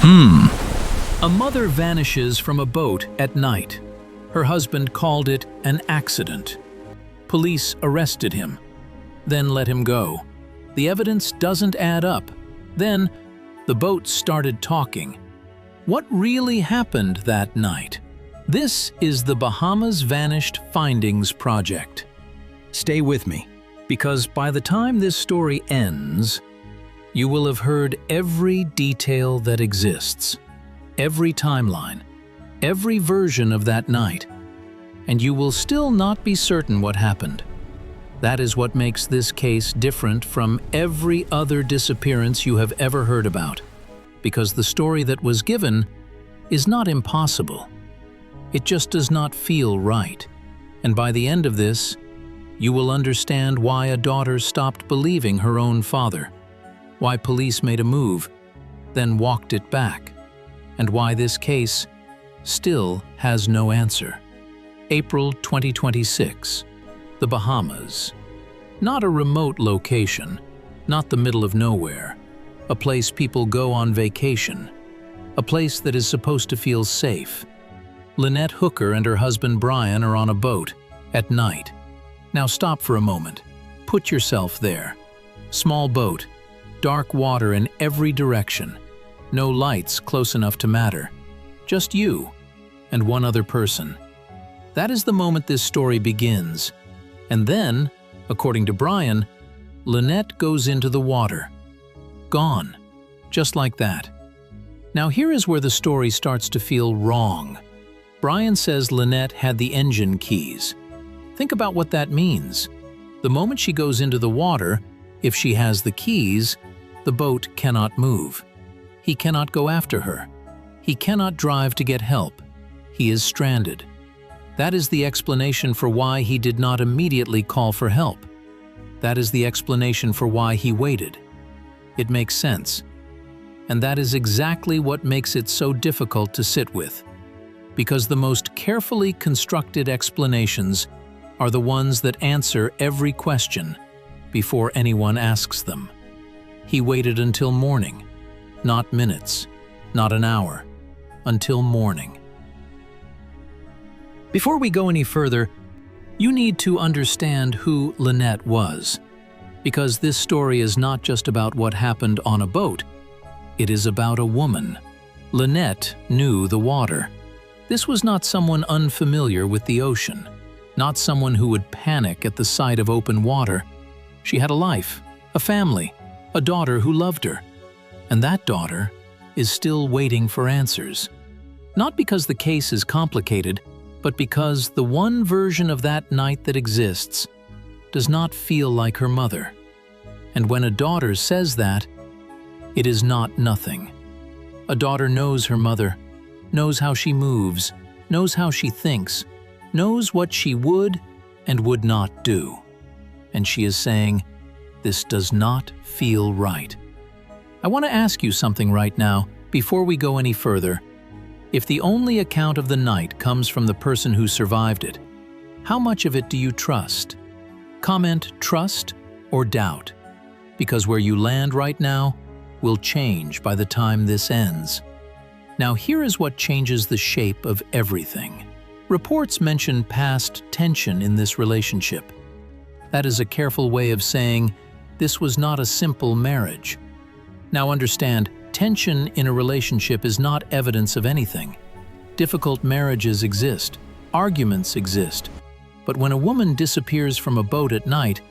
A mother vanishes from a boat at night. Her husband called it an accident. Police arrested him, then let him go. The evidence doesn't add up. Then, the boat started talking. What really happened that night? This is the Bahamas Vanished Findings Project. Stay with me, because by the time this story ends, you will have heard every detail that exists, every timeline, every version of that night, and you will still not be certain what happened. That is what makes this case different from every other disappearance you have ever heard about, because the story that was given is not impossible. It just does not feel right. And by the end of this, you will understand why a daughter stopped believing her own father, why police made a move, then walked it back, and why this case still has no answer. April 2026, the Bahamas. Not a remote location, not the middle of nowhere, a place people go on vacation, a place that is supposed to feel safe. Lynette Hooker and her husband Brian are on a boat at night. Now stop for a moment. Put yourself there. Small boat, dark water in every direction, no lights close enough to matter. Just you and one other person. That is the moment this story begins. And then, according to Brian, Lynette goes into the water. Gone. Just like that. Now here is where the story starts to feel wrong. Brian says Lynette had the engine keys. Think about what that means. The moment she goes into the water, if she has the keys, the boat cannot move. He cannot go after her. He cannot drive to get help. He is stranded. That is the explanation for why he did not immediately call for help. That is the explanation for why he waited. It makes sense. And that is exactly what makes it so difficult to sit with. Because the most carefully constructed explanations are the ones that answer every question before anyone asks them. He waited until morning, not minutes, not an hour, until morning. Before we go any further, you need to understand who Lynette was, because this story is not just about what happened on a boat, it is about a woman. Lynette knew the water. This was not someone unfamiliar with the ocean, not someone who would panic at the sight of open water. She had a life, a family, a daughter who loved her, and that daughter is still waiting for answers. Not because the case is complicated, but because the one version of that night that exists does not feel like her mother. And when a daughter says that, it is not nothing. A daughter knows her mother, knows how she moves, knows how she thinks, knows what she would and would not do. And she is saying, "This does not feel right." I want to ask you something right now, before we go any further. If the only account of the night comes from the person who survived it, how much of it do you trust? Comment trust or doubt, because where you land right now will change by the time this ends. Now here is what changes the shape of everything. Reports mention past tension in this relationship. That is a careful way of saying this was not a simple marriage. Now understand, tension in a relationship is not evidence of anything. Difficult marriages exist, arguments exist, but when a woman disappears from a boat at night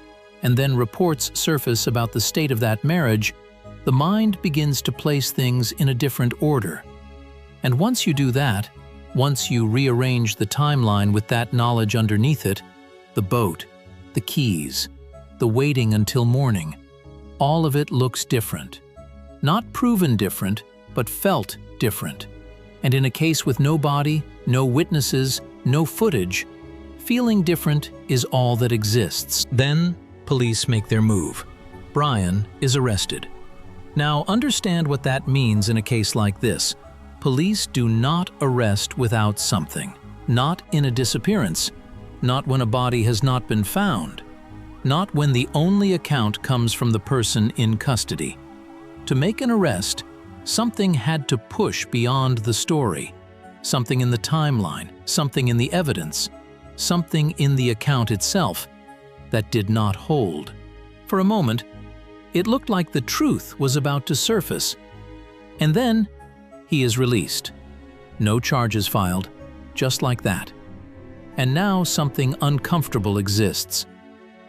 and then reports surface about the state of that marriage, the mind begins to place things in a different order. And once you do that, once you rearrange the timeline with that knowledge underneath it, the boat, the keys, the waiting until morning, all of it looks different. Not proven different, but felt different. And in a case with no body, no witnesses, no footage, feeling different is all that exists. Then, police make their move. Brian is arrested. Now, understand what that means in a case like this. Police do not arrest without something. Not in a disappearance. Not when a body has not been found. Not when the only account comes from the person in custody. To make an arrest, Something had to push beyond the story. Something in the timeline, something in the evidence, something in the account itself that did not hold. For a moment, it looked like the truth was about to surface. And then, he is released. No charges filed, just like that. And now something uncomfortable exists.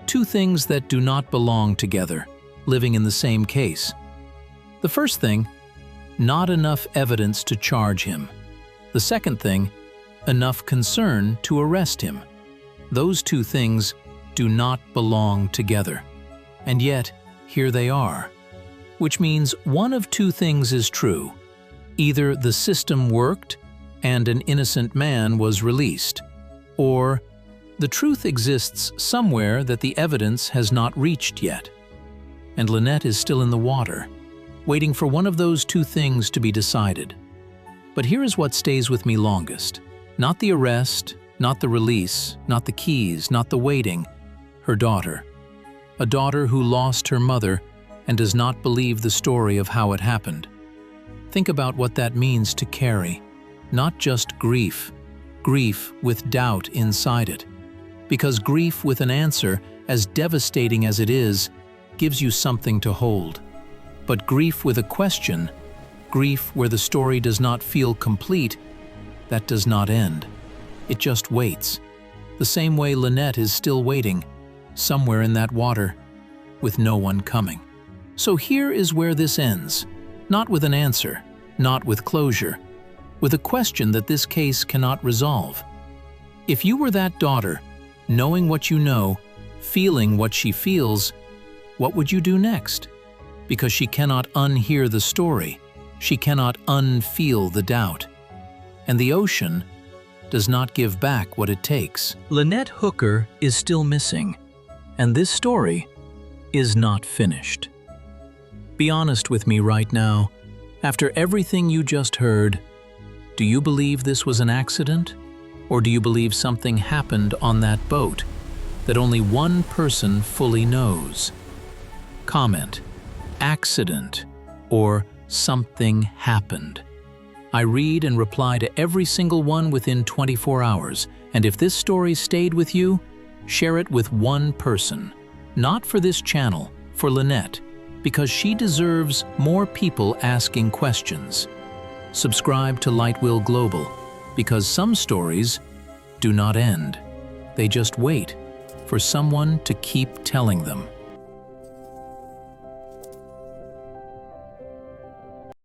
Two things that do not belong together, living in the same case. The first thing, not enough evidence to charge him. The second thing, enough concern to arrest him. Those two things do not belong together. And yet, here they are. Which means one of two things is true. Either the system worked and an innocent man was released, or the truth exists somewhere that the evidence has not reached yet. And Lynette is still in the water, waiting for one of those two things to be decided. But here is what stays with me longest. Not the arrest, not the release, not the keys, not the waiting. Her daughter. A daughter who lost her mother and does not believe the story of how it happened. Think about what that means to carry. Not just grief. Grief with doubt inside it. Because grief with an answer, as devastating as it is, gives you something to hold. But grief with a question, grief where the story does not feel complete, that does not end. It just waits. The same way Lynette is still waiting, somewhere in that water, with no one coming. So here is where this ends. Not with an answer, not with closure, with a question that this case cannot resolve. If you were that daughter, knowing what you know, feeling what she feels, what would you do next? Because she cannot unhear the story, she cannot unfeel the doubt. And the ocean does not give back what it takes. Lynette Hooker is still missing, and this story is not finished. Be honest with me right now. After everything you just heard, do you believe this was an accident? Or do you believe something happened on that boat that only one person fully knows? Comment, accident, or something happened. I read and reply to every single one within 24 hours, and if this story stayed with you, share it with one person. Not for this channel, for Lynette, because she deserves more people asking questions. Subscribe to Lightwheel Global, because some stories do not end. They just wait for someone to keep telling them.